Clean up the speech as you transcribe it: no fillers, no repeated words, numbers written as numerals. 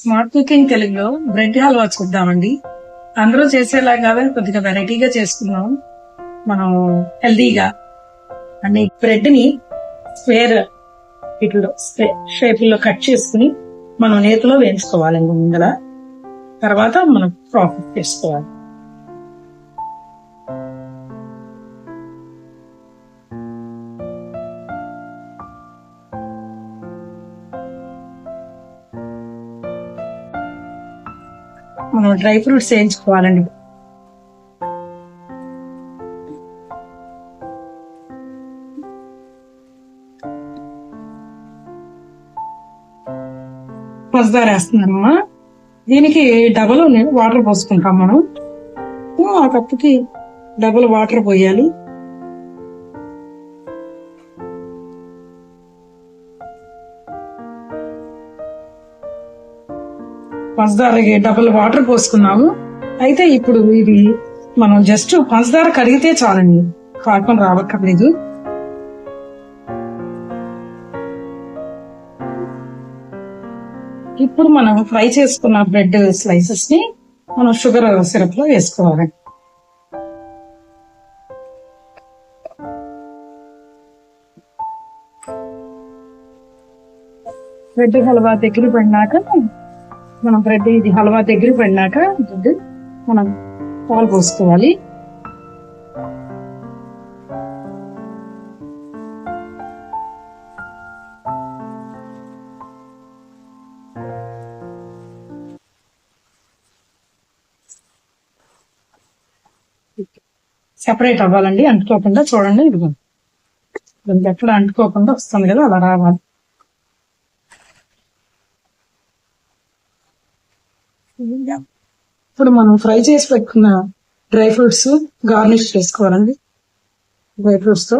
Smart cooking తెలుగులో bread halwa చూద్దామండి. అందరూ చేసేలాగా కొద్దిగా వెరైటీగా చేసుకున్నాం. మనం హెల్దీగా అన్ని బ్రెడ్ ని స్క్వేర్ ఇట్లో షేప్ లో కట్ చేసుకుని మనం నేతిలో వేయించుకోవాలండి ముందర. తర్వాత మనం ప్రాసెస్ చేసుకోవాలి. మనం డ్రై ఫ్రూట్స్ వేయించుకోవాలండి. పంచదార వేస్తున్నారమ్మా. దీనికి డబల్ వాటర్ పోసుకుంటాం మనం. ఆ కప్పుకి డబల్ వాటర్ పోయాలి. పంచదారకి డబుల్ వాటర్ పోసుకున్నాము. అయితే ఇప్పుడు ఇది మనం జస్ట్ పంచదార కడిగితే చాలండి, పాకం రావక్కర్లేదు. ఇప్పుడు మనం ఫ్రై చేసుకున్న బ్రెడ్ స్లైసెస్ ని మనం షుగర్ సిరప్ లో వేసుకోవాలి. బ్రెడ్ హల్వా దగ్గర పడినాక మనం ఇది హల్వా దగ్గర పడినాక బ్రెడ్ మనం పాలు పోసుకోవాలి. సెపరేట్ అవ్వాలండి, అంటుకోకుండా. చూడండి, ఇది ఎక్కడ అంటుకోకుండా వస్తుంది కదా, అలా రావాలి. ఇప్పుడు మనం ఫ్రై చేసి పెట్టుకున్న డ్రై ఫ్రూట్స్ గార్నిష్ చేసుకోవాలండి. డ్రై ఫ్రూట్స్ తో